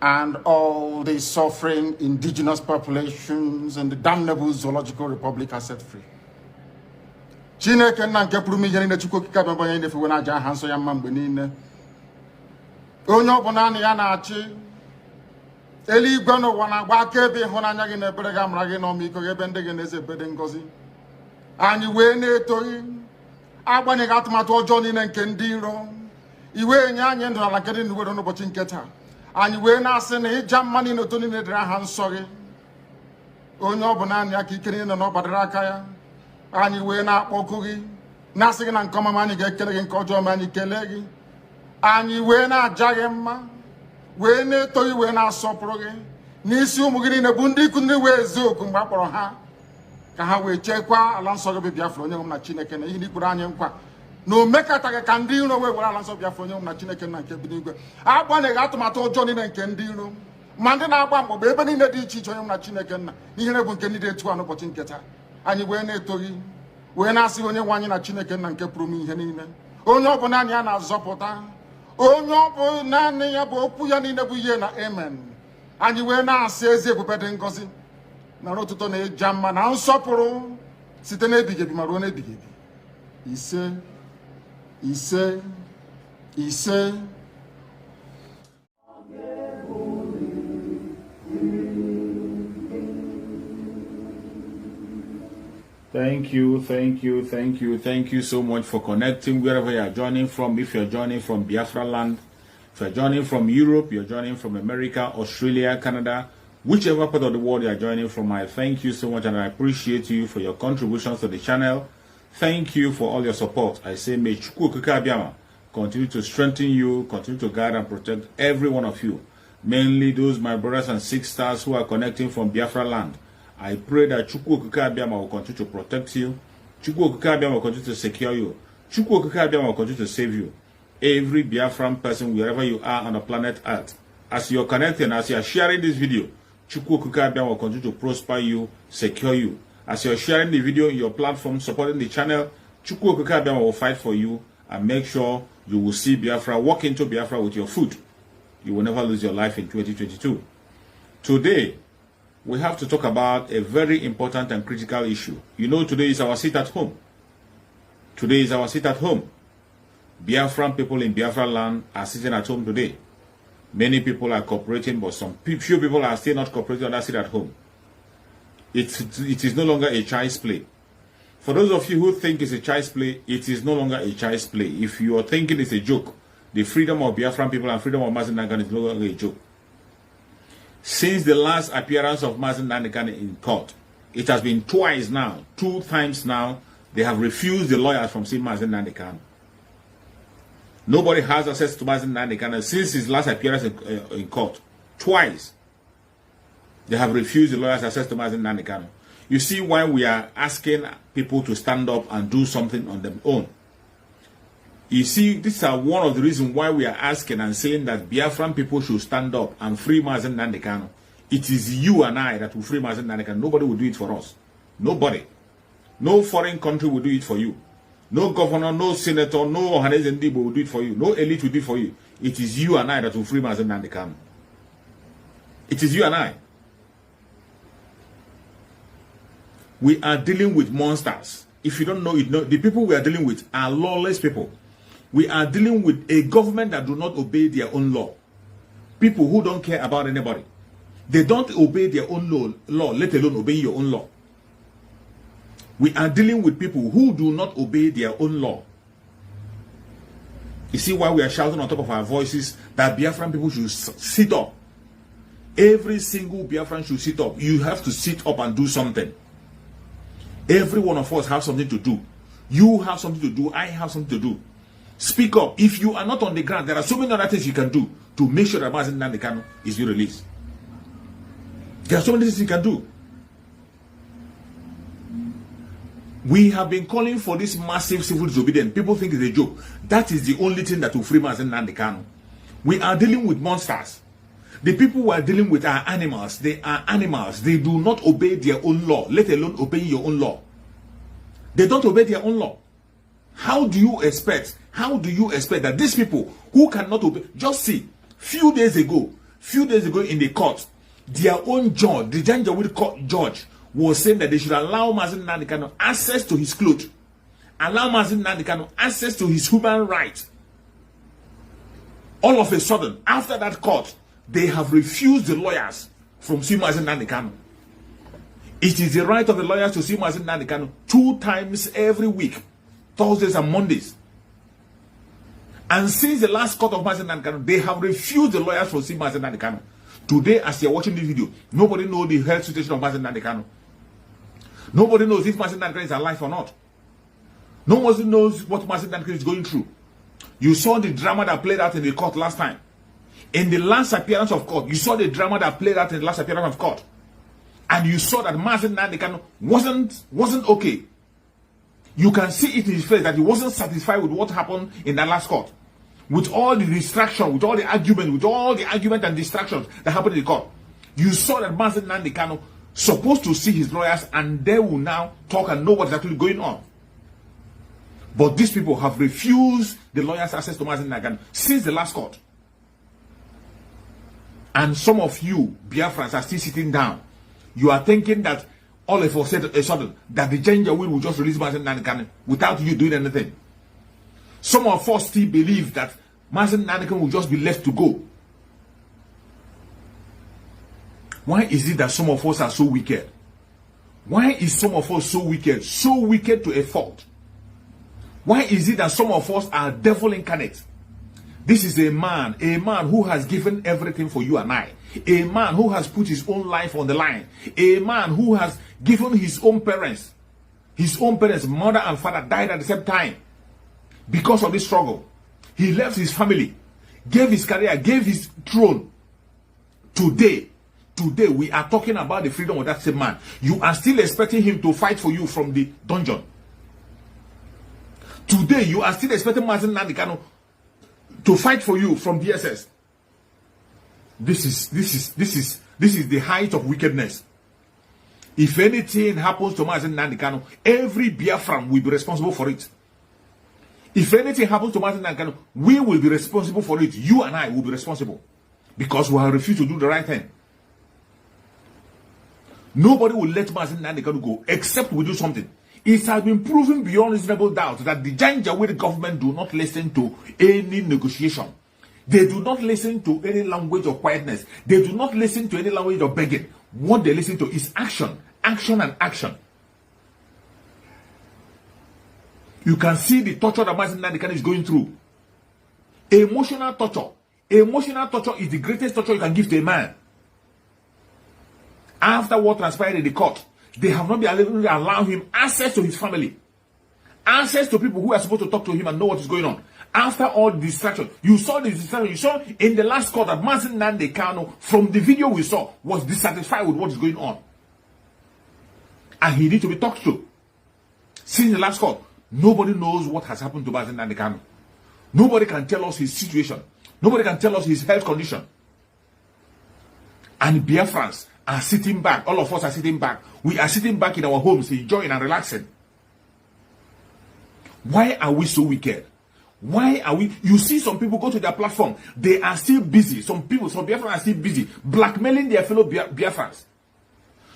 and all the suffering indigenous populations in the damnable zoological republic are set free. Chineke na nke pụrụ m ihe niile Chukwu okike abịa onye na-efe na aja aha nsọ ya mma mgbe niile. Onye ọbụla na ya na-achị eluigwe n'ụwa na-agba akaebe ịhụnanya gị na ebere gị amara gị n'ọmịiko gị ebe ndị gị na-eze ebede ngọzi. Anyị wee na-etoghị agbanyeghị atụmatụ ọjọọ niile nke ndị iro. Iwe nye anyị ndụ ala nke dị n'uwere n'ụbọchị nke taa. Anyị wee na-asị na ịja mma niile otu niile dịrị aha nsọ gị. Onye ọbụla anyị aka ike niile na ọ gbadara aka ya. Anyị wee na-akpọku gị na-asị gị na nke ọma anyị ga-ekele gị nke ọjọọ ma anyị kelee gị. Anyị wee na-aja gị mma wee na-eto gị wee na-asọpụrụ gị n'isi ụmụ gị niile bụ ndị ikwu ndị wee ezi oku mgbe a kpọrọ ha ka ha wee chekwaa ala nsọ gị bụ Biafra onye nwe m na Chineke na ihe n'ikpere anyị nkwa na o mekataghị ka ndị iro wee were ala nsọ Biafra onye nwe m na Chineke na nke bi n'igwe agbanyeghị atụmatụ ọjọọ niile nke ndị iro ma ndị na-agba mgbọgba ebe niile dị iche iche onye nwe m na Chineke nna n'ihere bụ nke ndị dị etu a n'ụbọchị nke taa. Anyị wee na-eto gị wee na-asị onye nwe anyị na Chineke nna nke pụrụ m ihe niile onye ọbụla anyị a na-azọpụta onye ọ bụ naanị ya bụ okwu ya niile bụ ihe na amen. Anyị wee na-asị ezi ebube dị ngọzi na ọtụtụ na ịja mma na nsọpụrụ site n'ebighị ebi ma ruo n'ebighị ebi. Ise ise ise. Thank you so much for connecting wherever you are joining from. If you're joining from Biafra Land, if you're joining from Europe, you're joining from America, Australia, Canada, whichever part of the world you are joining from, I thank you so much and I appreciate you for your contributions to the channel. Thank you for all your support. I say may Chukwu Okike Abiama continue to strengthen you, continue to guide and protect every one of you, mainly those my brothers and sisters who are connecting from Biafra Land. I pray that Chukwu Okike Abiama will continue to protect you. Chukwu Okike Abiama will continue to secure you. Chukwu Okike Abiama will continue to save you. Every Biafran person, wherever you are on the planet Earth, as you're connecting, as you're sharing this video, Chukwu Okike Abiama will continue to prosper you, secure you. As you're sharing the video in your platform, supporting the channel, Chukwu Okike Abiama will fight for you and make sure you will see Biafra, walk into Biafra with your foot. You will never lose your life in 2022. Today, we have to talk about a very important and critical issue. You know, today is our sit at home. Today is our sit at home. Biafran people in Biafra land are sitting at home today. Many people are cooperating, but some few people are still not cooperating on that sit at home. It is no longer a child's play. For those of you who think it's a child's play, it is no longer a child's play. If you are thinking it's a joke, the freedom of Biafran people and freedom of Mazi Nnamdi Kanu is no longer a joke. Since the last appearance of Mazi Nnamdi Kanu in court, it has been twice now, 2 times now, they have refused the lawyers from seeing Mazi Nnamdi Kanu. Nobody has access to Mazi Nnamdi Kanu since his last appearance in court. Twice, they have refused the lawyers access to Mazi Nnamdi Kanu. You see why we are asking people to stand up and do something on their own. You see, these are one of the reasons why we are asking and saying that Biafran people should stand up and free Mazi Nnamdi Kanu. It is you and I that will free Mazi Nnamdi Kanu. Nobody will do it for us. Nobody. No foreign country will do it for you. No governor, no senator, no Ohaneze Ndigbo will do it for you. No elite will do it for you. It is you and I that will free Mazi Nnamdi Kanu. It is you and I. We are dealing with monsters. If you don't know it, the people we are dealing with are lawless people. We are dealing with a government that do not obey their own law. People who don't care about anybody. They don't obey their own law, let alone obey your own law. We are dealing with people who do not obey their own law. You see why we are shouting on top of our voices that Biafran people should sit up. Every single Biafran should sit up. You have to sit up and do something. Every one of us have something to do. You have something to do. I have something to do. Speak up. If you are not on the ground, there are so many other things you can do to make sure that Mazi Nnamdi Kanu is released. There are so many things you can do. We have been calling for this massive civil disobedience. People think it's a joke. That is the only thing that will free Mazi Nnamdi Kanu. We are dealing with monsters. The people we are dealing with are animals. They are animals. They do not obey their own law, let alone obey your own law. They don't obey their own law. How do you expect that these people who cannot obey, just see, few days ago, few days ago in the court, their own judge, the Janjaweed court judge, was saying that they should allow Mazi Nnamdi Kanu access to his clothes, allow Mazi Nnamdi Kanu access to his human rights. All of a sudden, after that court, they have refused the lawyers from seeing Mazi Nnamdi Kanu. It is the right of the lawyers to see Mazi Nnamdi Kanu 2 times every week, Thursdays and Mondays. And since the last court of Mazi Nnamdi Kanu, they have refused the lawyers from seeing Mazi Nnamdi Kanu. Today, as you're watching this video, nobody knows the health situation of Mazi Nnamdi Kanu. Nobody knows if Mazi Nnamdi Kanu is alive or not. Nobody knows what Mazi Nnamdi Kanu is going through. You saw the drama that played out in the court last time. In the last appearance of court, you saw the drama that played out in the last appearance of court. And you saw that Mazi Nnamdi Kanu wasn't okay. You can see it in his face that he wasn't satisfied with what happened in that last court. With all the distraction, with all the argument and distractions that happened in the court. You saw that Mazi Nnamdi Kanu supposed to see his lawyers and they will now talk and know what is actually going on. But these people have refused the lawyers access to Mazi Nnamdi Kanu since the last court. And some of you, Biafrans, are still sitting down. You are thinking that all of us a sudden that the Janjaweed will just release Mazi Nnamdi Kanu without you doing anything. Some of us still believe that Mazi Nnamdi Kanu will just be left to go. Why is it that some of us are so wicked? Why is some of us so wicked to a fault? Why is it that some of us are devil incarnate? This is a man who has given everything for you and I. A man who has put his own life on the line. A man who has given his own parents, mother and father died at the same time. Because of this struggle. He left his family, gave his career, gave his throne. Today, we are talking about the freedom of that same man. You are still expecting him to fight for you from the dungeon. Today, you are still expecting Mazi Nnamdi Kanu to fight for you from DSS. This is the height of wickedness. If anything happens to Mazi Nnamdi Kanu, every Biafran will be responsible for it. If anything happens to Mazi Nnamdi Kanu, we will be responsible for it. You and I will be responsible. Because we have refused to do the right thing. Nobody will let Mazi Nnamdi Kanu go except we do something. It has been proven beyond reasonable doubt that the Janjaweed government do not listen to any negotiation. They do not listen to any language of quietness. They do not listen to any language of begging. What they listen to is action. Action and action. You can see the torture that Mazi Nnamdi Kanu is going through. Emotional torture. Emotional torture is the greatest torture you can give to a man. After what transpired in the court, they have not been able to allow him access to his family. Access to people who are supposed to talk to him and know what is going on. After all the distraction, you saw the distraction. You saw in the last court that Mazi Nnamdi Kanu, from the video we saw, was dissatisfied with what is going on. And he needs to be talked to. Since the last court, nobody knows what has happened to Mazi Nnamdi Kanu. Nobody can tell us his situation. Nobody can tell us his health condition. And Biafrans are sitting back. All of us are sitting back. We are sitting back in our homes, enjoying and relaxing. Why are we so wicked? Why are we? You see some people go to their platform. They are still busy. Some Biafrans are still busy blackmailing their fellow Biafrans.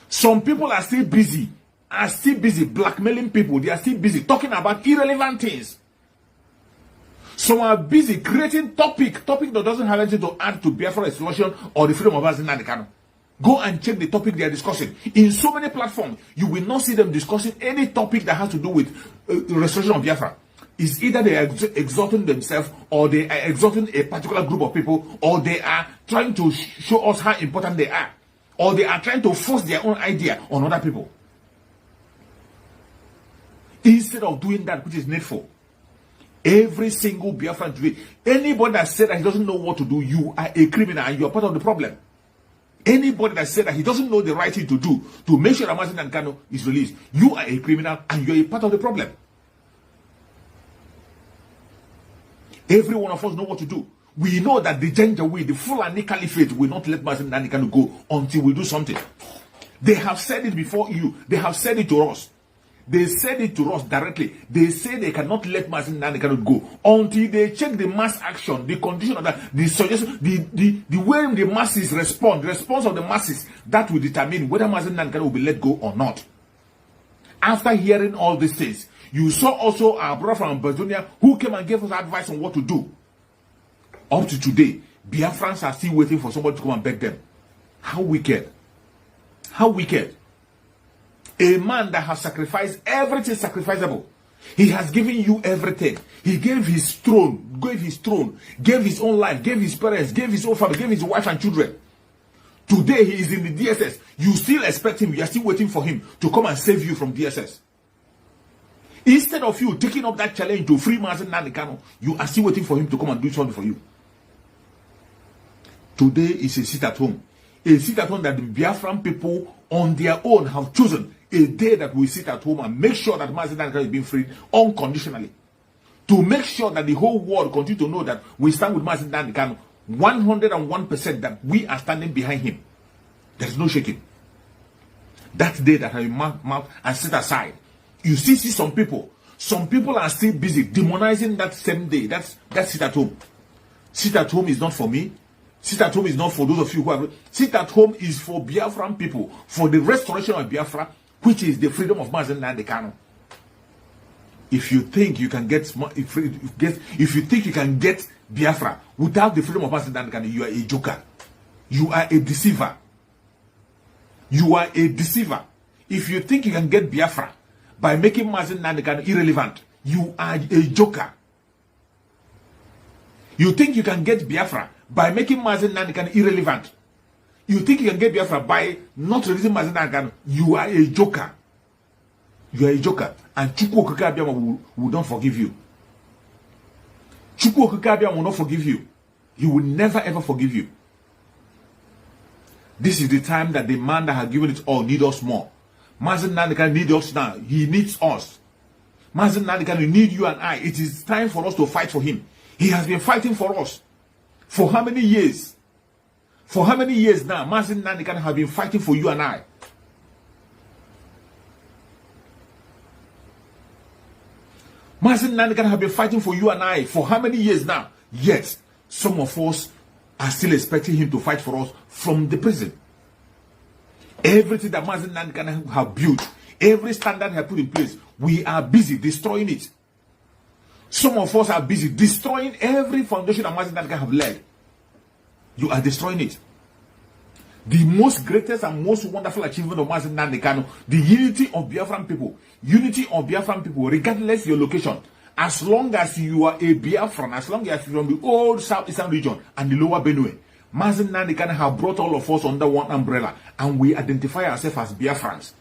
Some people are still busy blackmailing people. They are still busy talking about irrelevant things. Some are busy creating topic that doesn't have anything to add to Biafra solution or the freedom of Mazi Nnamdi Kanu. Go and check the topic they are discussing. In so many platforms, you will not see them discussing any topic that has to do with the restoration of Biafra. It's either they are exalting themselves, or they are exalting a particular group of people, or they are trying to show us how important they are, or they are trying to force their own idea on other people. Instead of doing that which is needful. Every single Biafran today, anybody that said that he doesn't know what to do, you are a criminal and you are part of the problem. Anybody that said that he doesn't know the right thing to do to make sure that Mazi Nnamdi Kanu is released, you are a criminal and you are a part of the problem. Every one of us know what to do. We know that the Janjaweed, the Fulani Caliphate, will not let Mazi Nnamdi Kanu go until we do something. They have said it before you. They have said it to us. They said it to us directly. They say they cannot let Mazi Nnamdi Kanu go until they check the mass action, the condition of that, the suggestion, the way the masses respond, the response of the masses, that will determine whether Mazi Nnamdi Kanu will be let go or not. After hearing all these things, you saw also our brother from Bazonia who came and gave us advice on what to do. Up to today, Biafrans are still waiting for somebody to come and beg them. How wicked. How wicked. A man that has sacrificed everything sacrificable. He has given you everything. He gave his throne, gave his own life, gave his parents, gave his own family, gave his wife and children. Today he is in the DSS. You still expect him, you are still waiting for him to come and save you from DSS. Instead of you taking up that challenge to free Mazi Nnamdi Kanu, you are still waiting for him to come and do something for you. Today is a sit at home. A sit at home that the Biafran people on their own have chosen. A day that we sit at home and make sure that Mazi Nnamdi Kanu is being freed unconditionally. To make sure that the whole world continue to know that we stand with Mazi Nnamdi Kanu 101%, that we are standing behind him. There is no shaking. That day that I mount and sit aside. You see some people are still busy demonizing that same day. That's sit at home. Sit at home is not for me. Sit at home is not for those of you who have. Sit at home is for Biafran people, for the restoration of Biafra, which is the freedom of Mazi Nnamdi Kanu. If you think you can get Biafra without the freedom of Mazi Nnamdi Kanu, you are a joker. You are a deceiver. You are a deceiver. If you think you can get Biafra by making Mazi Nnamdi Kanu irrelevant, you are a joker. You think you can get Biafra by making Mazi Nnamdi Kanu irrelevant. You think you can get Biafra by not releasing Mazi Nnamdi Kanu. You are a joker. You are a joker. And Chukwu Okike Abiama will not forgive you. Chukwu Okike Abiama will not forgive you. He will never ever forgive you. This is the time that the man that has given it all needs us more. Mazi Nnamdi Kanu needs us now. He needs us. Mazi Nnamdi Kanu needs you and I. It is time for us to fight for him. He has been fighting for us. For how many years? For how many years now? Mazi Nnamdi Kanu have been fighting for you and I. Mazi Nnamdi Kanu have been fighting for you and I for how many years now? Yet, some of us are still expecting him to fight for us from the prison. Everything that Mazi Nnamdi Kanu have built, every standard he has put in place, we are busy destroying it. Some of us are busy destroying every foundation that Mazi Nnamdi Kanu have led. You are destroying it. The most greatest and most wonderful achievement of Mazi Nnamdi Kanu, the unity of Biafran people. Unity of Biafran people, regardless your location. As long as you are a Biafran, as long as you are from the old southeastern region and the lower Benue, Mazi Nnamdi Kanu have brought all of us under one umbrella, and we identify ourselves as Biafrans.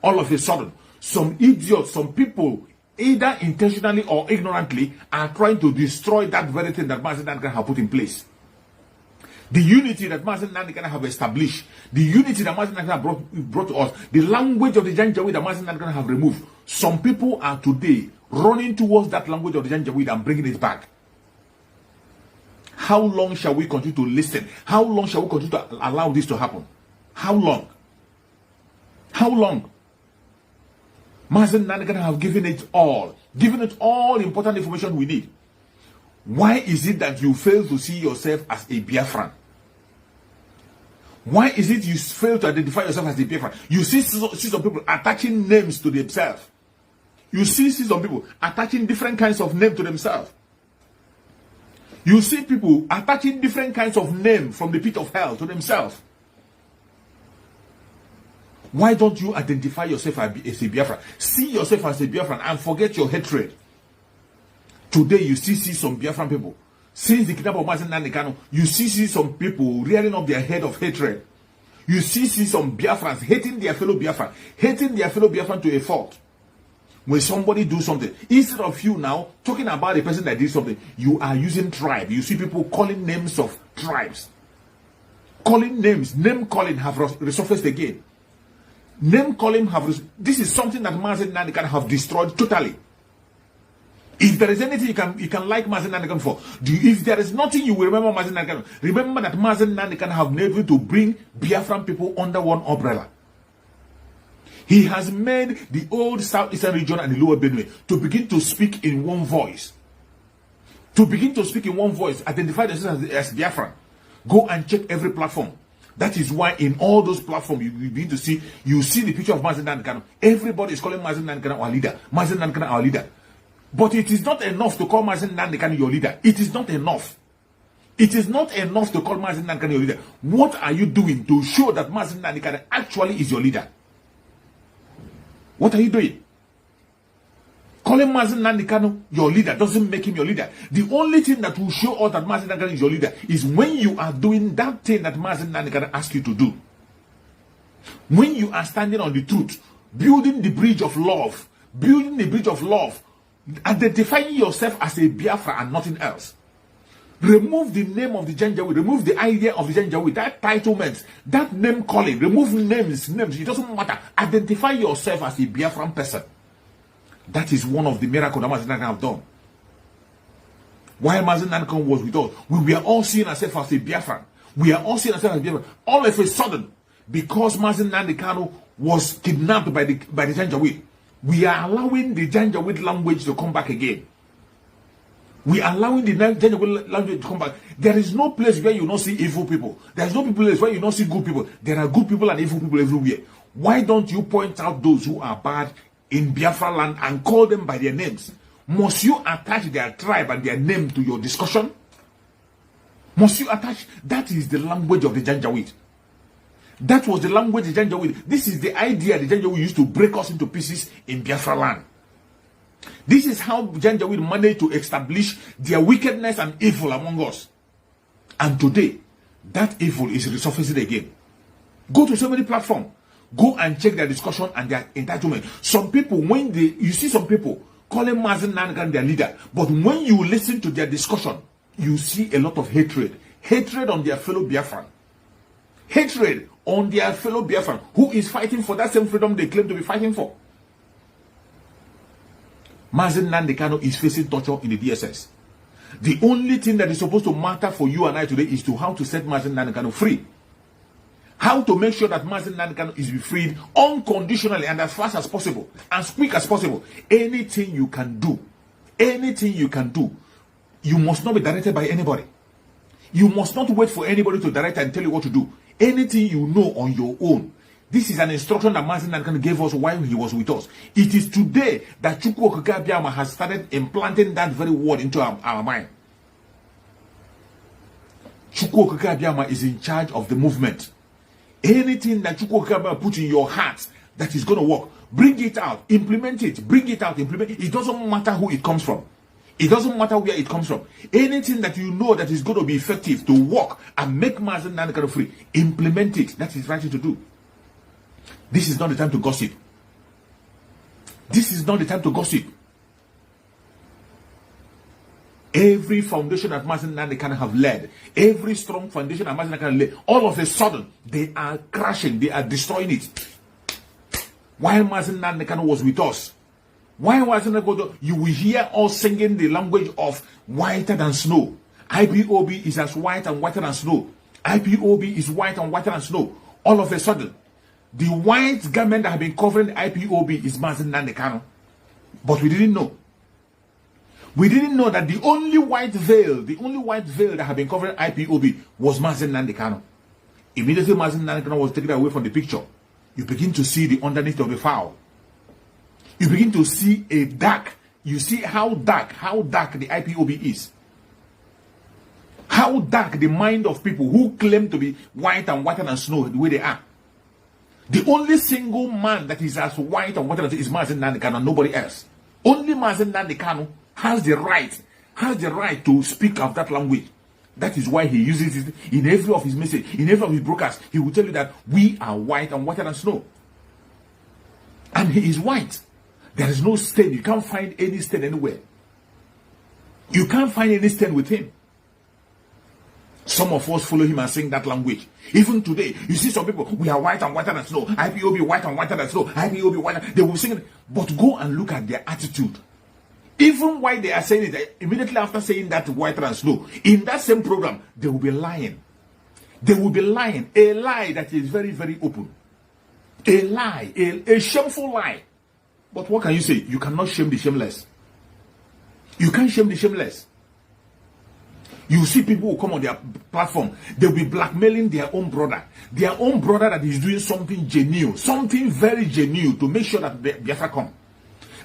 All of a sudden, some idiots, some people, either intentionally or ignorantly, are trying to destroy that very thing that Mazi Nnamdi Kanu have put in place. The unity that Mazi Nnamdi Kanu have established, the unity that Mazi Nnamdi Kanu have brought to us, the language of the Janjaweed that Mazi Nnamdi Kanu have removed. Some people are today running towards that language of the Janjaweed and bringing it back. How long shall we continue to listen? How long shall we continue to allow this to happen? How long? How long? Mazi Nnamdi Kanu have given it all important information we need. Why is it that you fail to see yourself as a Biafran? Why is it you fail to identify yourself as a Biafran? You see some people attaching names to themselves. You see some people attaching different kinds of names to themselves. You see people attaching different kinds of names from the pit of hell to themselves. Why don't you identify yourself as a Biafran? See yourself as a Biafran and forget your hatred. Today you see some Biafran people. Since the kidnapping of Mazi Nnamdi Kanu, you see some people rearing up their head of hatred. You see some Biafrans hating their fellow Biafran to a fault. When somebody do something, instead of you now talking about the person that did something, you are using tribe. You see people calling names of tribes. Calling names. Name calling have resurfaced again. Name calling this is something that Mazi Nnamdi Kanu have destroyed totally. If there is anything you can like Mazi Nnamdi Kanu for, if there is nothing you will remember Mazi Nnamdi Kanu, remember that Mazi Nnamdi Kanu have been able to bring Biafran people under one umbrella. He has made the old southeastern region and the lower Benue to begin to speak in one voice. To begin to speak in one voice, identify themselves as Biafran. Go and check every platform. That is why in all those platforms you begin to see, you see the picture of Mazi Nnamdi Kanu. Everybody is calling Mazi Nnamdi Kanu our leader. Mazi Nnamdi Kanu our leader. But it is not enough to call Mazi Nnamdi Kanu your leader. It is not enough. It is not enough to call Mazi Nnamdi Kanu your leader. What are you doing to show that Mazi Nnamdi Kanu actually is your leader? What are you doing? Calling Mazi Nnamdi Kanu your leader doesn't make him your leader. The only thing that will show us that Mazi Nnamdi Kanu is your leader is when you are doing that thing that Mazi Nnamdi Kanu asks you to do. When you are standing on the truth, building the bridge of love, identifying yourself as a Biafra and nothing else. Remove the name of the Janjaweed, remove the idea of the Janjaweed, that titlement, that name calling, remove names, it doesn't matter. Identify yourself as a Biafran person. That is one of the miracles that Mazi Nnamdi Kanu have done. While Mazi Nnamdi Kanu was with us, we were all seeing ourselves as a Biafran. We are all seeing ourselves as Biafran. All of a sudden, because Mazi Nnamdi Kanu was kidnapped by the Janjaweed, we are allowing the Janjaweed language to come back again. We are allowing the Janjaweed language to come back. There is no place where you don't see evil people. There is no place where you don't see good people. There are good people and evil people everywhere. Why don't you point out those who are bad in Biafra land and call them by their names? Must you attach their tribe and their name to your discussion? Must you attach? That is the language of the Janjaweed. That was the language of the Janjaweed. This is the idea the Janjaweed used to break us into pieces in Biafra land. This is how Janjaweed managed to establish their wickedness and evil among us. And today, that evil is resurfacing again. Go to so many platforms. Go and check their discussion and their entitlement. Some people, you see some people calling Mazi Nnamdi Kanu their leader, but when you listen to their discussion, you see a lot of hatred. Hatred on their fellow Biafran. Hatred on their fellow Biafran who is fighting for that same freedom they claim to be fighting for. Mazi Nnamdi Kanu is facing torture in the DSS. The only thing that is supposed to matter for you and I today is to how to set Mazi Nnamdi Kanu free. How to make sure that Mazi Nnamdi Kanu is freed unconditionally and as fast as possible, as quick as possible. Anything you can do, you must not be directed by anybody. You must not wait for anybody to direct and tell you what to do. Anything you know on your own. This is an instruction that Mazi Nnamdi Kanu gave us while he was with us. It is today that Chukwu Okike Abiama has started implanting that very word into our mind. Chukwu Okike Abiama is in charge of the movement. Anything that Chukwu Okike Abiama puts in your heart that is going to work, bring it out, implement it, bring it out, implement it. It doesn't matter who it comes from. It doesn't matter where it comes from. Anything that you know that is going to be effective to work and make Mazi Nnamdi Kanu free, implement it. That is right to do. This is not the time to gossip. This is not the time to gossip. Every foundation that Mazi Nnamdi Kanu have led, every strong foundation that Mazi Nnamdi Kanu led, all of a sudden, they are crashing, they are destroying it. While Mazi Nnamdi Kanu was with us, you will hear us singing the language of whiter than snow. IPOB is as white and whiter than snow. IPOB is white and whiter than snow. All of a sudden, the white garment that have been covering the IPOB is Mazi Nnamdi Kanu. But we didn't know. We didn't know that the only white veil that had been covering IPOB was Mazi Nnamdi Kanu. Immediately Mazi Nnamdi Kanu was taken away from the picture. You begin to see the underneath of the foul. You begin to see a dark. You see how dark the IPOB is. How dark the mind of people who claim to be white and whiter than snow, the way they are. The only single man that is as white and whiter than snow is Mazi Nnamdi Kanu and nobody else. Only Mazi Nnamdi Kanu has the right to speak of that language. That is why he uses it in every of his message, in every of his broadcasts. He will tell you that we are white and whiter than snow. And he is white. There is no stain. You can't find any stain anywhere. You can't find any stain with him. Some of us follow him and sing that language. Even today, you see some people, we are white and whiter than snow. IPOB white and whiter than snow. IPOB white. They will sing it. But go and look at their attitude. Even while they are saying it, immediately after saying that whiter than snow, in that same program, they will be lying. They will be lying. A lie that is very, very open. A lie, a shameful lie. But what can you say? You cannot shame the shameless. You can't shame the shameless. You see people who come on their platform, they'll be blackmailing their own brother that is doing something genuine, something very genuine to make sure that Biafra come.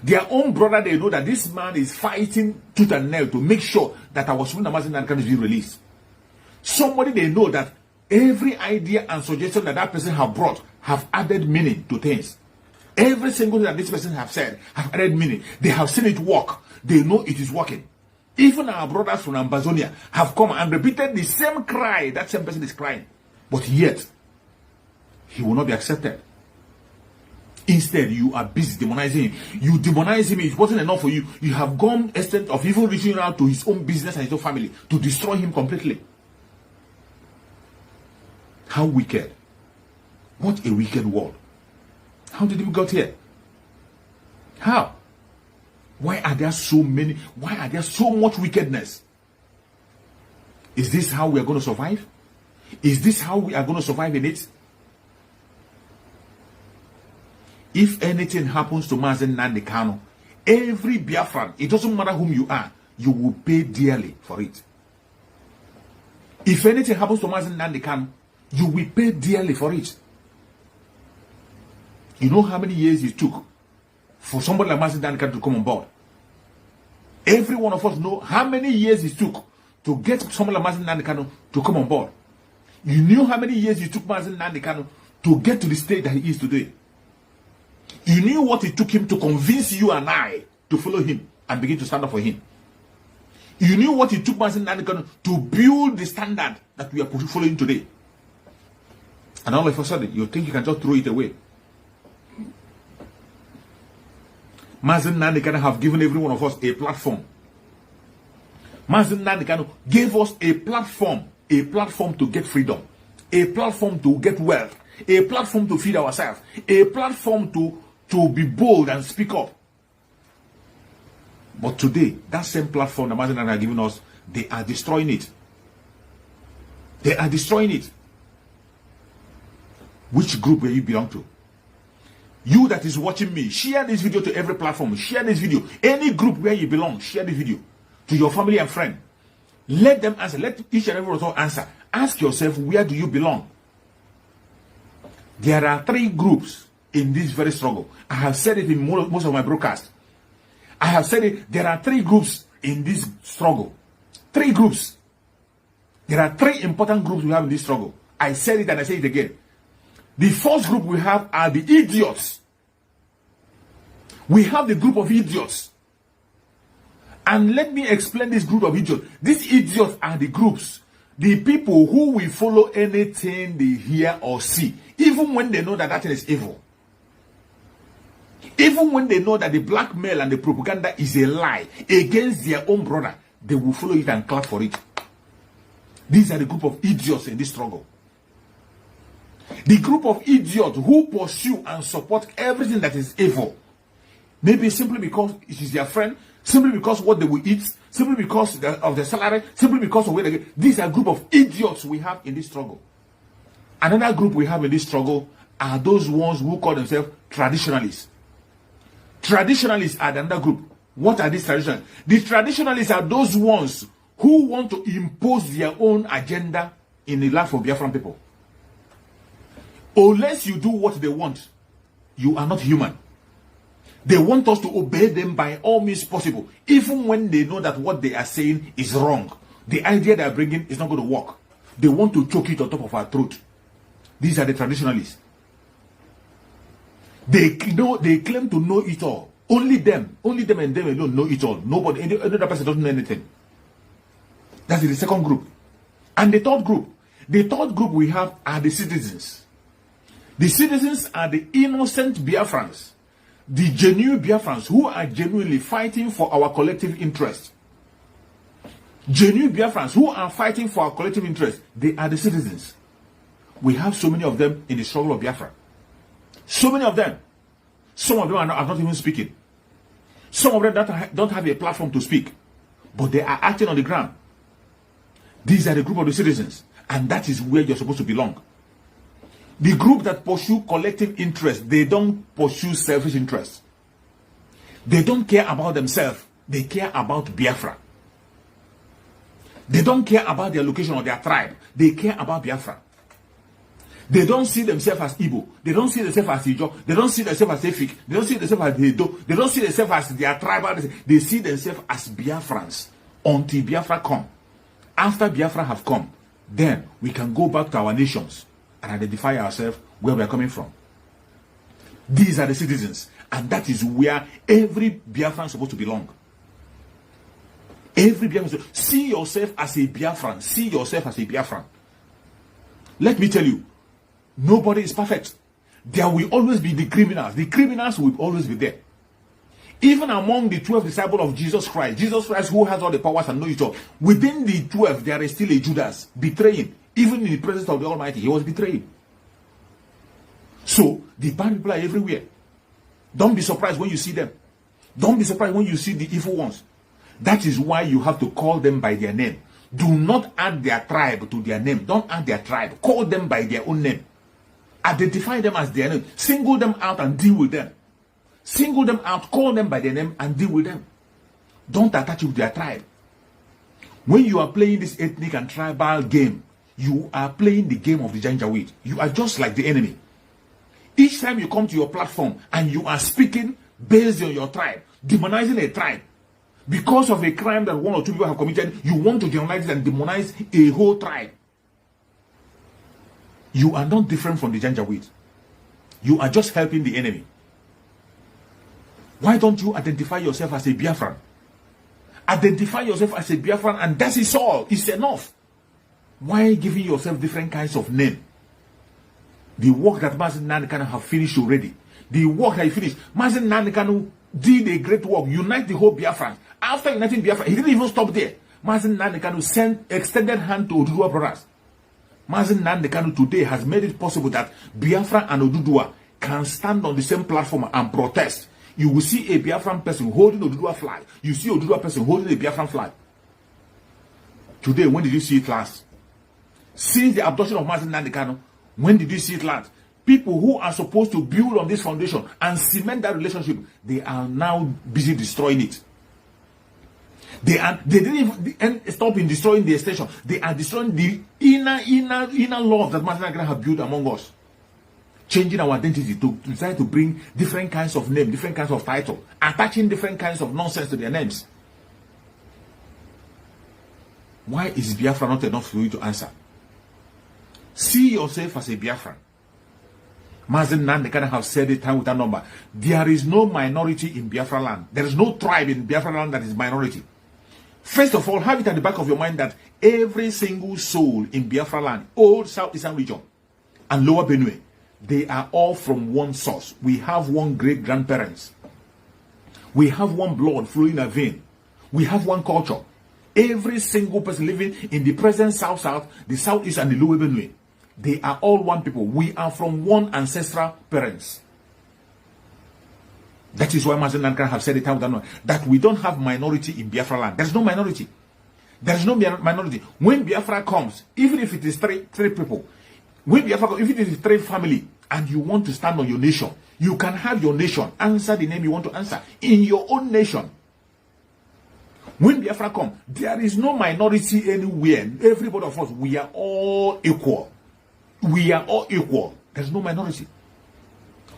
Their own brother, they know that this man is fighting tooth and nail to make sure that our Mazi Nnamdi Kanu is being released. Somebody they know that every idea and suggestion that person have brought have added meaning to things. Every single thing that this person have said have added meaning. They have seen it work. They know it is working. Even our brothers from Amazonia have come and repeated the same cry that same person is crying. But yet, he will not be accepted. Instead, you are busy demonizing him. You demonize him. It wasn't enough for you. You have gone extent of even reaching out to his own business and his own family to destroy him completely. How wicked. What a wicked world. How did we get here? How? Why are there so many? Why are there so much wickedness? Is this how we are going to survive? Is this how we are going to survive in it? If anything happens to Mazi Nnamdi Kanu, every Biafran, it doesn't matter whom you are, you will pay dearly for it. If anything happens to Mazi Nnamdi Kanu, you will pay dearly for it. You know how many years it took for somebody like Mazi Nnamdi Kanu to come on board? Every one of us know how many years it took to get somebody like Mazi Nnamdi Kanu to come on board. You knew how many years it took Mazi Nnamdi Kanu to get to the state that he is today. You knew what it took him to convince you and I to follow him and begin to stand up for him. You knew what it took Mazi Nnamdi Kanu to build the standard that we are following today. And all of a sudden, you think you can just throw it away. Mazi Nnamdi Kanu have given every one of us a platform. Mazi Nnamdi Kanu gave us a platform to get freedom, a platform to get wealth, a platform to feed ourselves, a platform to be bold and speak up. But today, that same platform that Mazi Nnamdi have given us, they are destroying it. They are destroying it. Which group will you belong to? You that is watching me, share this video to every platform. Share this video. Any group where you belong, share this video to your family and friend. Let them answer. Let each and every one of us answer. Ask yourself, where do you belong? There are 3 groups in this very struggle. I have said it in most of my broadcasts. I have said it. There are 3 groups in this struggle. 3 groups. There are 3 important groups we have in this struggle. I said it and I say it again. The first group we have are the idiots. We have the group of idiots. And let me explain this group of idiots. These idiots are the groups, the people who will follow anything they hear or see, even when they know that that thing is evil. Even when they know that the blackmail and the propaganda is a lie against their own brother, they will follow it and clap for it. These are the group of idiots in this struggle. The group of idiots who pursue and support everything that is evil. Maybe simply because it is their friend, simply because what they will eat, simply because of their salary, simply because of where they get. These are a group of idiots we have in this struggle. Another group we have in this struggle are those ones who call themselves traditionalists. Traditionalists are another group. What are these traditionalists? The traditionalists are those ones who want to impose their own agenda in the life of Biafran people. Unless you do what they want, you are not human. They want us to obey them by all means possible, even when they know that what they are saying is wrong. The idea they are bringing is not going to work. They want to choke it on top of our throat. These are the traditionalists. They claim to know it all. Only them and them alone know it all. Nobody, any other person doesn't know anything. That's the second group. And the third group we have are the citizens. The citizens are the innocent Biafrans, the genuine Biafrans who are genuinely fighting for our collective interest. Genuine Biafrans who are fighting for our collective interest, they are the citizens. We have so many of them in the struggle of Biafra. So many of them. Some of them are not even speaking. Some of them don't have a platform to speak, but they are acting on the ground. These are the group of the citizens, and that is where you're supposed to belong. The group that pursue collective interest, they don't pursue selfish interest. They don't care about themselves. They care about Biafra. They don't care about their location or their tribe. They care about Biafra. They don't see themselves as Igbo. They don't see themselves as Ijo. They don't see themselves as Efik. They don't see themselves as Edo. They don't see themselves as their tribal. They see themselves as Biafrans until Biafra come. After Biafra have come, then we can go back to our nations and identify ourselves where we are coming from. These are the citizens, and that is where every Biafran is supposed to belong. Every Biafran, see yourself as a Biafran. See yourself as a Biafran. Let me tell you, nobody is perfect. There will always be the criminals. The criminals will always be there. Even among the 12 disciples of Jesus Christ who has all the powers and knows it all, within the 12 there is still a Judas betraying. Even in the presence of the Almighty, he was betrayed. So the bad people are everywhere. Don't be surprised when you see them. Don't be surprised when you see the evil ones. That is why you have to call them by their name. Do not add their tribe to their name. Don't add their tribe. Call them by their own name. Identify them as their name. Single them out and deal with them. Single them out, call them by their name and deal with them. Don't attach you to their tribe. When you are playing this ethnic and tribal game, you are playing the game of the Janjaweed. You are just like the enemy. Each time you come to your platform and you are speaking based on your tribe, demonizing a tribe, because of a crime that one or two people have committed, you want to generalize it and demonize a whole tribe. You are not different from the Janjaweed. You are just helping the enemy. Why don't you identify yourself as a Biafran? Identify yourself as a Biafran and that is all. It's enough. Why giving yourself different kinds of name? The work that Mazi Nnamdi Kanu have finished already. The work that he finished. Mazi Nnamdi Kanu did a great work. Unite the whole Biafran. After uniting Biafra, he didn't even stop there. Mazi Nnamdi Kanu sent extended hand to Oduduwa brothers. Mazi Nnamdi Kanu today has made it possible that Biafra and Oduduwa can stand on the same platform and protest. You will see a Biafran person holding Oduduwa flag. You see Oduduwa person holding a Biafran flag. Today, when did you see it last? Since the abduction of Mazi Nnamdi Kanu, when did you see it last? People who are supposed to build on this foundation and cement that relationship, they are now busy destroying it. They didn't even stop in destroying the extension. They are destroying the inner love that Mazi Nnamdi Kanu have built among us. Changing our identity to try to bring different kinds of name, different kinds of title, attaching different kinds of nonsense to their names. Why is Biafra not enough for you to answer? See yourself as a Biafran. Mazi Nnamdi Kanu have said it time with that number. There is no minority in Biafra land. There is no tribe in Biafra land that is minority. First of all, have it at the back of your mind that every single soul in Biafra land, old Southeastern region and Lower Benue, they are all from one source. We have one great grandparents. We have one blood flowing in a vein. We have one culture. Every single person living in the present South, the Southeast, and the Lower Benue, they are all one people. We are from one ancestral parents. That is why Mazi Nnamdi Kanu have said it that we don't have minority in Biafra land. There is no minority. There is no minority. When Biafra comes, even if it is three people, when Biafra comes, if it is three family, and you want to stand on your nation, you can have your nation answer the name you want to answer in your own nation. When Biafra comes, there is no minority anywhere. Everybody of us, we are all equal. We are all equal. There's no minority.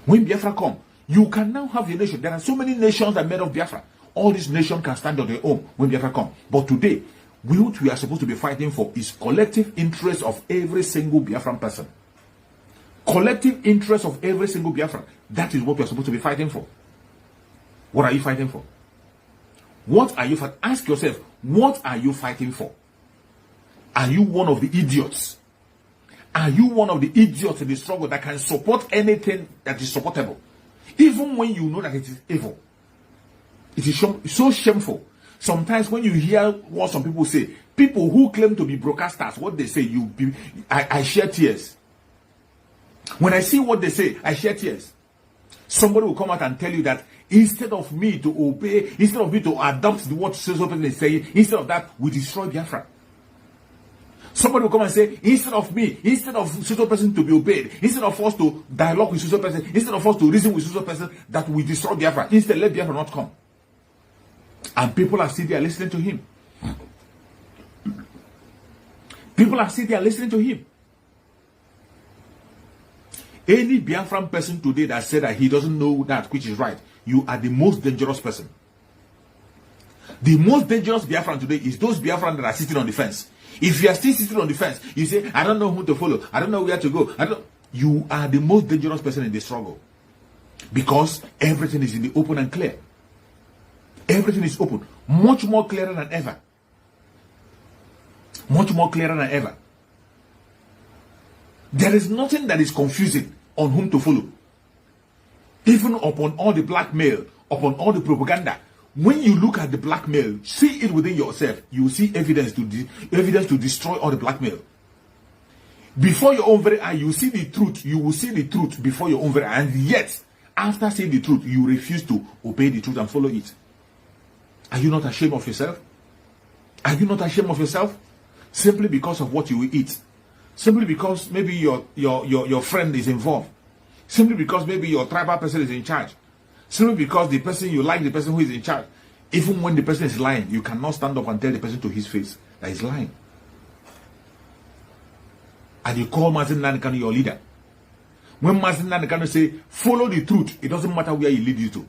When Biafra comes, you can now have your nation. There are so many nations that made of Biafra. All these nations can stand on their own when Biafra comes. But today, what we are supposed to be fighting for is collective interest of every single Biafran person. Collective interest of every single Biafran. That is what we are supposed to be fighting for. What are you fighting for? What are you fighting? Ask yourself, what are you fighting for? Are you one of the idiots? Are you one of the idiots in the struggle that can support anything that is supportable? Even when you know that it is evil. It is so shameful. Sometimes when you hear what some people say, people who claim to be broadcasters, what they say, I shed tears. When I see what they say, I shed tears. Somebody will come out and tell you that instead of me to obey, instead of me to adopt what so person is saying, instead of that, we destroy Biafra. Somebody will come and say, instead of me, instead of social person to be obeyed, instead of us to dialogue with social person, instead of us to reason with social person, that we destroy Biafra, instead let Biafra not come. And people are still there listening to him. People are still there listening to him. Any Biafran person today that said that he doesn't know that which is right, you are the most dangerous person. The most dangerous Biafran today is those Biafran that are sitting on the fence. If you are still sitting on the fence, you say, I don't know who to follow, I don't know where to go. You are the most dangerous person in the struggle. Because everything is in the open and clear. Everything is open. Much more clearer than ever. Much more clearer than ever. There is nothing that is confusing on whom to follow. Even upon all the blackmail, upon all the propaganda, when you look at the blackmail, see it within yourself, you will see evidence to destroy all the blackmail. Before your own very eye, you see the truth. You will see the truth before your own very eye. And yet, after seeing the truth, you refuse to obey the truth and follow it. Are you not ashamed of yourself? Are you not ashamed of yourself? Simply because of what you will eat. Simply because maybe your friend is involved. Simply because maybe your tribal person is in charge. Simply because the person you like, the person who is in charge. Even when the person is lying, you cannot stand up and tell the person to his face that he's lying. And you call Mazi Nnamdi Kanu your leader. When Mazi Nnamdi Kanu say, follow the truth, it doesn't matter where he leads you to.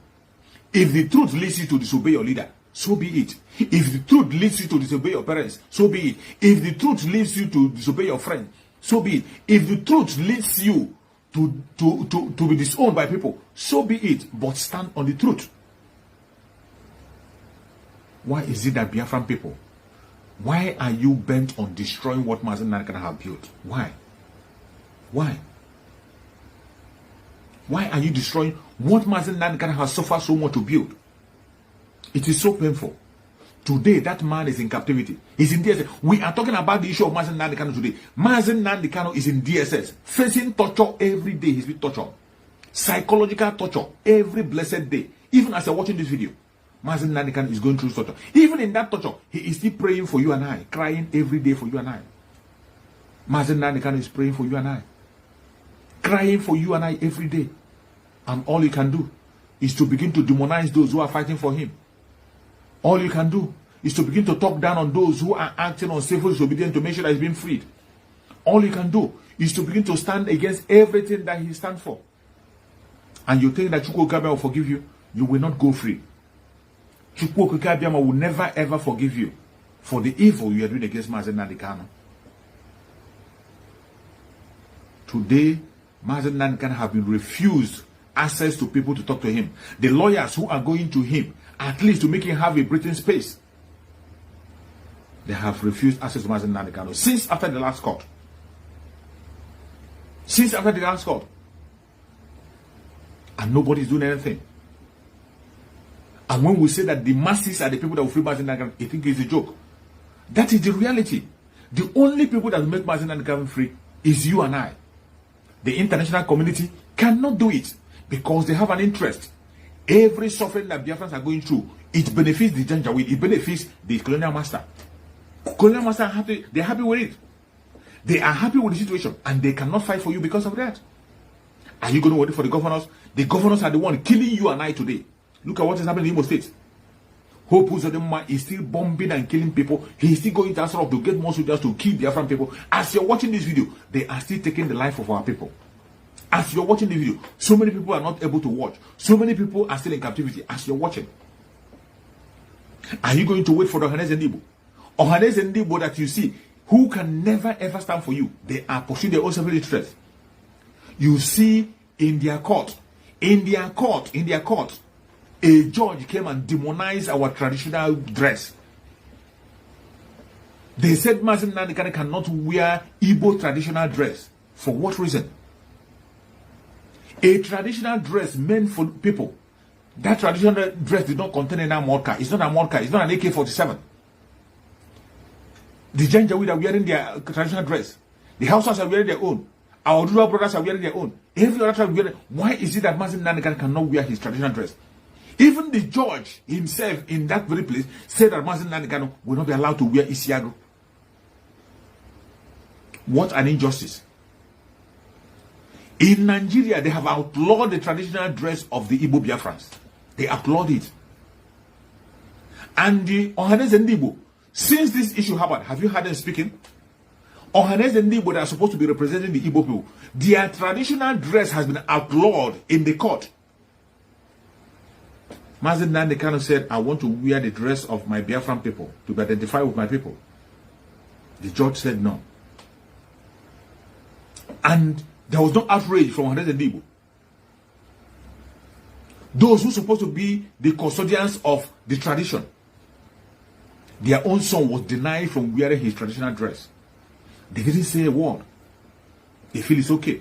If the truth leads you to disobey your leader, so be it. If the truth leads you to disobey your parents, so be it. If the truth leads you to disobey your friend, so be it. If the truth leads you to be disowned by people, so be it. But stand on the truth. Why is it that Biafran people, why are you bent on destroying what Mazi Nnamdi Kanu have built? Why? Why? Why are you destroying what Mazi Nnamdi Kanu has suffered so much to build? It is so painful. Today, that man is in captivity. He's in DSS. We are talking about the issue of Mazi Nnamdi Kanu today. Mazi Nnamdi Kanu is in DSS, facing torture every day. He's been tortured. Psychological torture every blessed day. Even as you're watching this video, Mazi Nnamdi Kanu is going through torture. Even in that torture, he is still praying for you and I, crying every day for you and I. Mazi Nnamdi Kanu is praying for you and I, crying for you and I every day. And all you can do is to begin to demonize those who are fighting for him. All you can do is to begin to talk down on those who are acting on civil disobedience to make sure that he's being freed. All you can do is to begin to stand against everything that he stands for. And you think that Chukwu Okabia will forgive you, you will not go free. Chukwu Okabia will never ever forgive you for the evil you are doing against Mazi Nnamdi Kanu. Today, Mazi Nnamdi Kanu have been refused access to people to talk to him. The lawyers who are going to him, at least to make him have a breathing space, they have refused access to Mazi Nnamdi Kanu since after the last court. Since after the last court. And nobody is doing anything. And when we say that the masses are the people that will free Mazi Nnamdi Kanu, I think it's a joke. That is the reality. The only people that will make Mazi Nnamdi Kanu free is you and I. The international community cannot do it because they have an interest. Every suffering that Biafrans are going through, it benefits the Janjaweed, it benefits the colonial master. Colonial master are happy, they're happy with it. They are happy with the situation and they cannot fight for you because of that. Are you going to wait for the governors? The governors are the one killing you and I today. Look at what is happening in Imo State. Hope Uzodinma is still bombing and killing people. He is still going to Asarok to get more soldiers to kill Biafran people. As you're watching this video, they are still taking the life of our people. As you're watching the video, so many people are not able to watch. So many people are still in captivity as you're watching. Are you going to wait for the Ohaneze Ndigbo? Ohaneze Ndigbo that you see, who can never ever stand for you. They are pursuing their own self interest. You see in their court, a judge came and demonized our traditional dress. They said Mazi Nnamdi Kanu cannot wear Igbo traditional dress. For what reason? A traditional dress meant for people. That traditional dress did not contain an mortar. It's not a mortar. It's not an AK-47. The Janjaweed are wearing their traditional dress. The Hausas are wearing their own. Our rural brothers are wearing their own. Every other tribe wearing. Why is it that Mazi Nnamdi Kanu cannot wear his traditional dress? Even the judge himself in that very place said that Mazi Nnamdi Kanu will not be allowed to wear Isiago. What an injustice. In Nigeria, they have outlawed the traditional dress of the Igbo Biafrans. They outlawed it. And the Ohanes and Igbo, since this issue happened, have you heard them speaking? Ohanes and Igbo that are supposed to be representing the Igbo people, their traditional dress has been outlawed in the court. Mazi Nnamdi Kanu said, I want to wear the dress of my Biafran people, to be identified with my people. The judge said no. And there was no outrage from Ohanes and Igbo. Those who are supposed to be the custodians of the tradition, their own son was denied from wearing his traditional dress. They didn't say a word. They feel it's okay.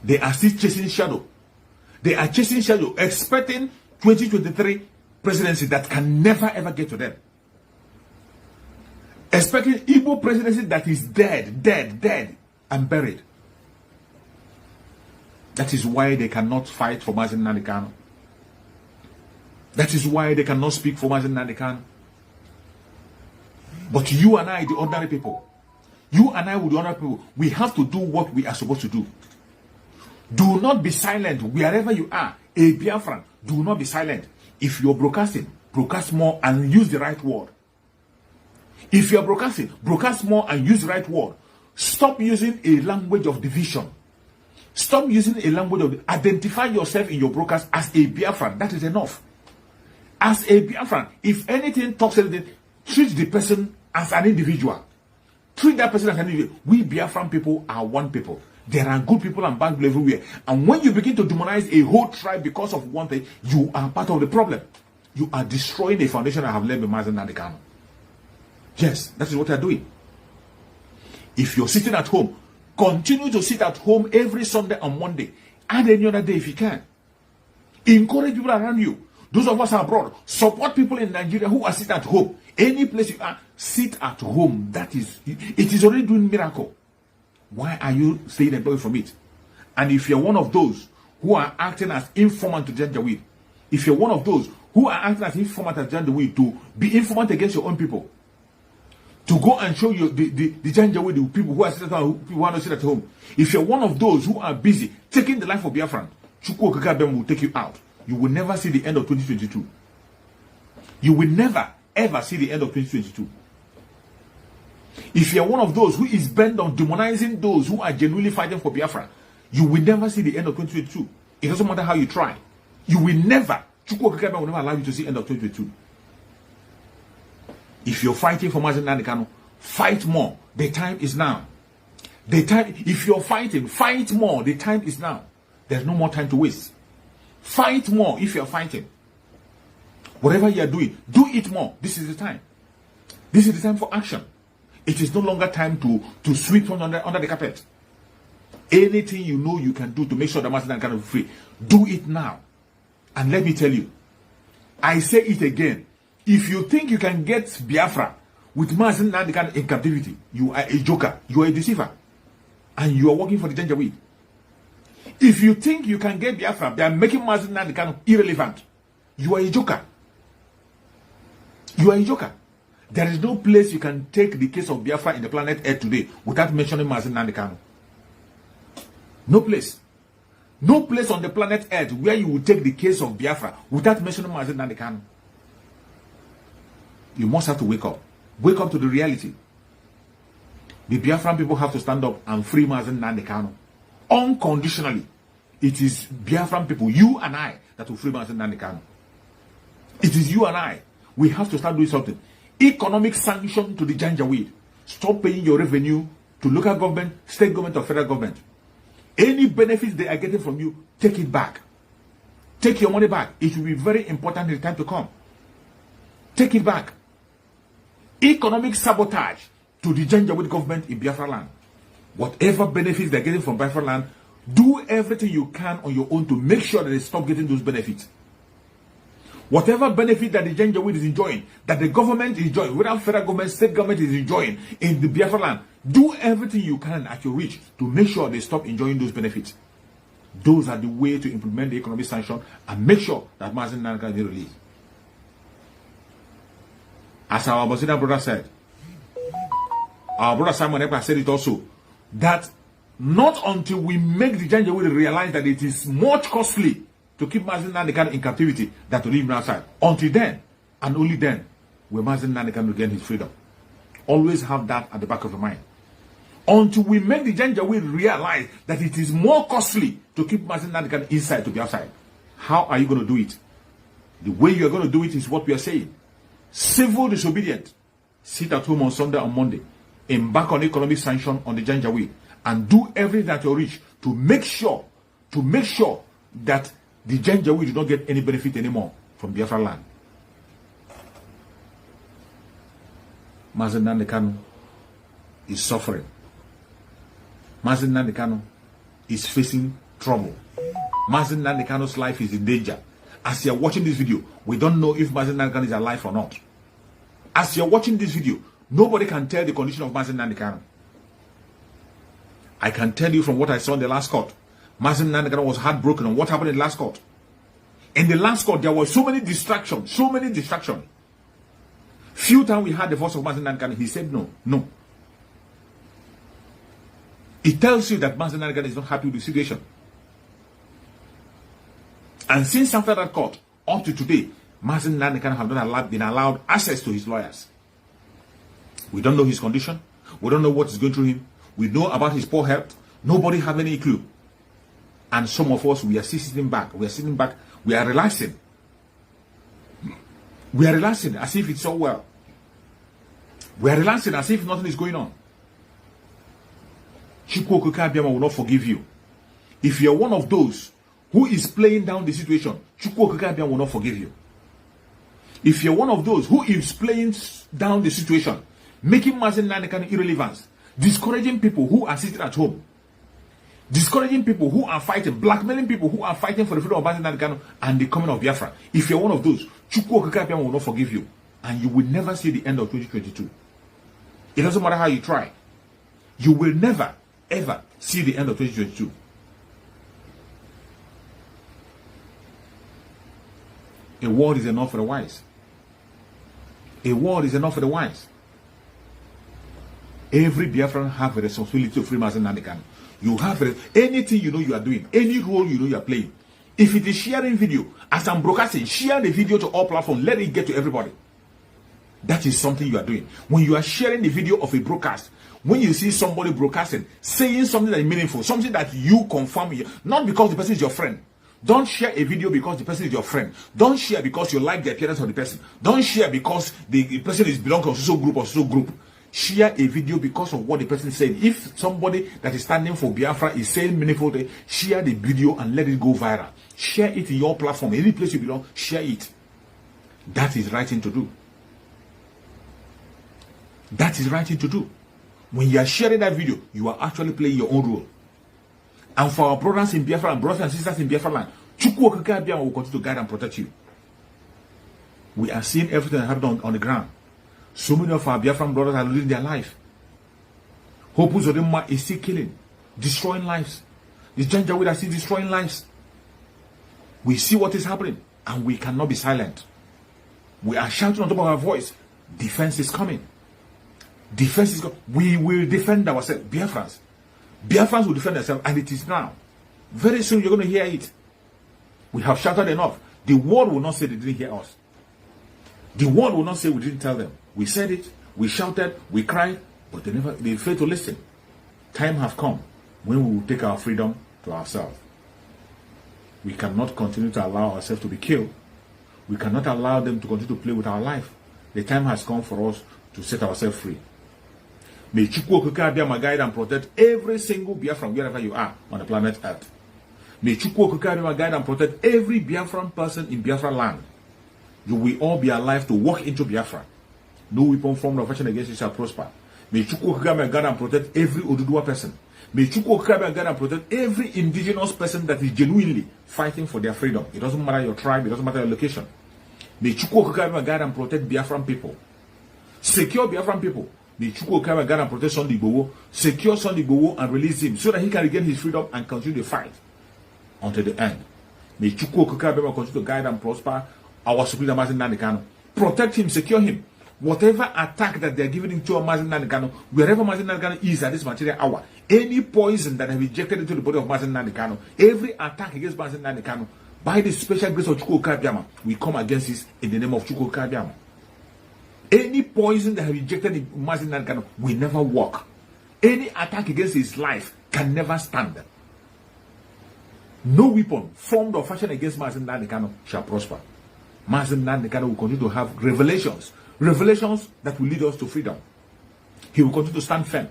They are still chasing shadow. They are chasing shadow, expecting 2023 presidency that can never ever get to them. Expecting Igbo presidency that is dead, and buried. That is why they cannot fight for Mazi Nnamdi Kanu. That is why they cannot speak for Mazi Nnamdi Kanu. But you and I, the ordinary people, you and I, with the ordinary people, we have to do what we are supposed to do. Do not be silent wherever you are. A Biafran, do not be silent. If you're broadcasting, broadcast more and use the right word. If you're broadcasting, broadcast more and use the right word. Stop using a language of division. Stop using a language of... Identify yourself in your broadcast as a Biafran. That is enough. As a Biafran, if anything talks anything, treat the person as an individual. Treat that person as an individual. We Biafran people are one people. There are good people and bad people everywhere. And when you begin to demonize a whole tribe because of one thing, you are part of the problem. You are destroying a foundation I have led with Mazi Nnamdi Kanu. Yes, that is what they are doing. If you're sitting at home, continue to sit at home every Sunday and Monday. And any other day if you can. Encourage people around you. Those of us abroad, support people in Nigeria who are sitting at home. Any place you are, sit at home. That is, it is already doing miracle. Why are you staying employed from it? And if you're one of those who are acting as informant to Janjaweed, if you're one of those who are acting as informant to Janjaweed, to be informant against your own people, to go and show you the Janjaweed, the people who are sitting at home, people who are not sitting at home, if you're one of those who are busy taking the life of Biafran, Chukwu Okakabem will take you out. You will never see the end of 2022. You will never ever see the end of 2022. If you are one of those who is bent on demonizing those who are genuinely fighting for Biafra, you will never see the end of 2022. It doesn't matter how you try. You will never. Chukwu Okakabem will never allow you to see the end of 2022. If you're fighting for Mazi Nnamdi Kanu, fight more. The time is now. The time. If you're fighting, fight more. The time is now. There's no more time to waste. Fight more if you're fighting. Whatever you are doing, do it more. This is the time. This is the time for action. It is no longer time to sweep under the carpet. Anything you know you can do to make sure that Mazi Nnamdi Kanu is free, do it now. And let me tell you, I say it again. If you think you can get Biafra with Mazi Nnamdi Kanu in captivity, you are a joker. You are a deceiver. And you are working for the Janjaweed. If you think you can get Biafra by making Mazi Nnamdi Kanu irrelevant, you are a joker. You are a joker. There is no place you can take the case of Biafra in the planet Earth today without mentioning Mazi Nnamdi Kanu. No place. No place on the planet Earth where you will take the case of Biafra without mentioning Mazi Nnamdi Kanu. You must have to wake up. Wake up to the reality. The Biafran people have to stand up and free Mazi Nnamdi Kanu. Unconditionally. It is Biafran people, you and I, that will free Mazi Nnamdi Kanu. It is you and I. We have to start doing something. Economic sanction to the Janjaweed. Stop paying your revenue to local government, state government, or federal government. Any benefits they are getting from you, take it back. Take your money back. It will be very important in the time to come. Take it back. Economic sabotage to the Janjaweed government in Biafra Land. Whatever benefits they're getting from Biafra Land, do everything you can on your own to make sure that they stop getting those benefits. Whatever benefit that the Janjaweed is enjoying, that the government is enjoying, whether federal government, state government is enjoying in the Biafra Land, do everything you can at your reach to make sure they stop enjoying those benefits. Those are the way to implement the economic sanction and make sure that Mazi Nnamdi Kanu is released. As our Bosnia brother said, our brother Simon Ekpa said it also, that not until we make the Janjaweed realize that it is much costly to keep Mazi Nnamdi Kanu in captivity than to leave him outside. Until then, and only then, will Mazi Nnamdi Kanu gain his freedom. Always have that at the back of your mind. Until we make the Janjaweed realize that it is more costly to keep Mazi Nnamdi Kanu inside to be outside. How are you going to do it? The way you are going to do it is what we are saying. Civil disobedient. Sit at home on Sunday and Monday. Embark on economic sanction on the Janjaweed. And do everything at your reach to make sure that the Janjaweed do not get any benefit anymore from Biafra land. Mazi Nnamdi Kanu is suffering. Mazi Nnamdi Kanu is facing trouble. Mazi Nnamdi Kanu's life is in danger. As you are watching this video, we don't know if Mazi Nnamdi Kanu is alive or not. As you are watching this video, nobody can tell the condition of Mazi Nnamdi Kanu. I can tell you from what I saw in the last court, Mazi Nnamdi Kanu was heartbroken on what happened in the last court. In the last court, there were so many distractions. Few times we heard the voice of Mazi Nnamdi Kanu, he said no. It tells you that Mazi Nnamdi Kanu is not happy with the situation. And since after that court, up to today, Mazi Nnamdi Kanu have not been allowed access to his lawyers. We don't know his condition. We don't know what is going through him. We know about his poor health. Nobody have any clue. And some of us, we are sitting back. We are relaxing. We are relaxing as if it's all well. We are relaxing as if nothing is going on. Chukwu Okike Abiama will not forgive you. If you are one of those who is playing down the situation, Chukwu Okike Abiama will not forgive you. If you're one of those who is playing down the situation, making Mazi Nnamdi Kanu irrelevant, discouraging people who are sitting at home, discouraging people who are fighting, blackmailing people who are fighting for the freedom of Mazi Nnamdi Kanu and the coming of Biafra, if you're one of those, Chukwu Okike Abiama will not forgive you, and you will never see the end of 2022. It doesn't matter how you try. You will never, ever see the end of 2022. A word is enough for the wise. A word is enough for the wise. Every Biafran have a responsibility to free Mazi Nnamdi Kanu. You have anything you know you are doing, any role you know you are playing. If it is sharing video, as I'm broadcasting, share the video to all platforms. Let it get to everybody. That is something you are doing. When you are sharing the video of a broadcast, when you see somebody broadcasting, saying something that is meaningful, something that you confirm, not because the person is your friend. Don't share a video because the person is your friend. Don't share because you like the appearance of the person. Don't share because the person is belong to a social group or social group. Share a video because of what the person said. If somebody that is standing for Biafra is saying meaningful things, share the video and let it go viral. Share it in your platform. Any place you belong, share it. That is the right thing to do. That is the right thing to do. When you are sharing that video, you are actually playing your own role. And for our brothers in Biafra and brothers and sisters in Biafra land, Chukwu Okike Abiama will continue to guide and protect you. We are seeing everything that happened on the ground. So many of our Biafran brothers are losing their life. Hope Uzodinma is still killing, destroying lives. The Janjaweed are still destroying lives. We see what is happening, and we cannot be silent. We are shouting on top of our voice. Defense is coming. Defense is coming. We will defend ourselves. Biafrans will defend themselves, and it is now. Very soon you're going to hear it. We have shouted enough. The world will not say they didn't hear us. The world will not say we didn't tell them. We said it, we shouted, we cried, but they failed to listen. Time has come when we will take our freedom to ourselves. We cannot continue to allow ourselves to be killed. We cannot allow them to continue to play with our life. The time has come for us to set ourselves free. May Chukwu Okike Abiama guide and protect every single Biafran wherever you are on the planet Earth. May Chukwu Okike Abiama guide and protect every Biafran person in Biafra land. You will all be alive to walk into Biafra. No weapon formed of action against you shall prosper. May Chukwu Okike Abiama guide and protect every Oduduwa person. May Chukwu Okike Abiama guide and protect every indigenous person that is genuinely fighting for their freedom. It doesn't matter your tribe, it doesn't matter your location. May Chukwu Okike Abiama guide and protect Biafran people. Secure Biafran people. May Chukwu Okike Abiama guide and protect Sunday Igboho. Secure Sunday Igboho and release him so that he can regain his freedom and continue the fight until the end. May Chukwu Okike Abiama continue to guide and prosper our Supreme Mazi Nnamdi Kanu. Protect him, secure him. whatever attack that they're giving into Mazi Nnamdi Kanu, wherever Mazi Nnamdi Kanu is at this material hour, any poison that have injected into the body of Mazi Nnamdi Kanu, every attack against Mazi Nnamdi Kanu, by the special grace of Chukwu Kabiama, we come against this in the name of Chukwu Kabiama. Any poison that have injected in Mazi Nnamdi Kanu will never work. Any attack against his life can never stand. No weapon formed or fashioned against Mazi Nnamdi Kanu shall prosper. Mazi Nnamdi Kanu will continue to have revelations that will lead us to freedom. He will continue to stand firm.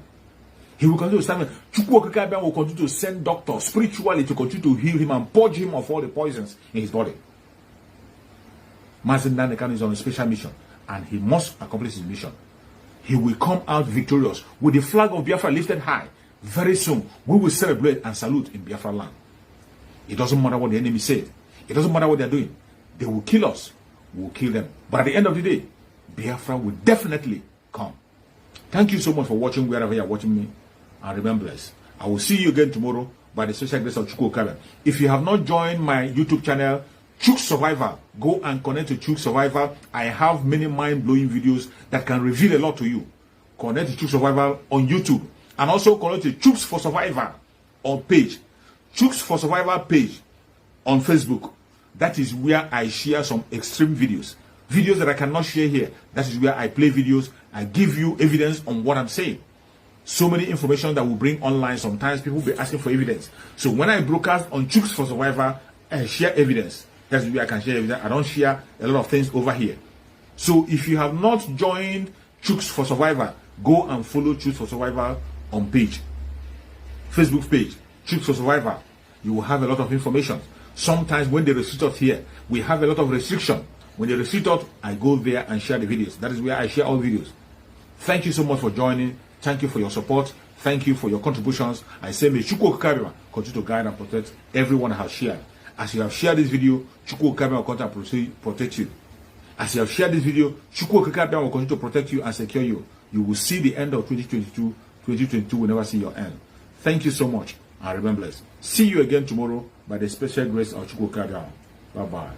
He will continue to stand firm. Chukwu Kabiama will continue to send doctors spiritually to continue to heal him and purge him of all the poisons in his body. Mazi Nnamdi Kanu is on a special mission, and he must accomplish his mission. He will come out victorious with the flag of Biafra lifted high. Very soon, we will celebrate and salute in Biafra land. It doesn't matter what the enemy said. It doesn't matter what they're doing. They will kill us. We will kill them. But at the end of the day, Biafra will definitely come. Thank you so much for watching wherever you are watching me. And remember this, I will see you again tomorrow by the special grace of Chukwu Kabiama. If you have not joined my YouTube channel, Chuk Survivor, go and connect to Chuk Survivor. I have many mind-blowing videos that can reveal a lot to you. Connect to Chuk Survivor on YouTube. And also connect to Chuks for Survivor on page. Chuks for Survivor page on Facebook. That is where I share some extreme videos. Videos that I cannot share here. That is where I play videos. I give you evidence on what I'm saying. So many information that will bring online. Sometimes people will be asking for evidence. So when I broadcast on Chuks for Survivor, I share evidence. That's where I can share evidence. I don't share a lot of things over here. So if you have not joined Chuks for Survivor, go and follow Chuks for Survivor on page. Facebook page, Chuks for Survivor. You will have a lot of information. Sometimes when they restrict us here, we have a lot of restriction. When they restrict us, I go there and share the videos. That is where I share all videos. Thank you so much for joining. Thank you for your support. Thank you for your contributions. I say may Chukwu Kabiama continue to guide and protect everyone that has shared. As you have shared this video, Chukwu Kabiama will continue to protect you. As you have shared this video, Chukwu Kabiama will continue to protect you and secure you. You will see the end of 2022. 2022 will never see your end. Thank you so much, and remember this. See you again tomorrow by the special grace of Chukwu Kabiama. Bye-bye.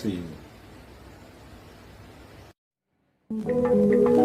See you.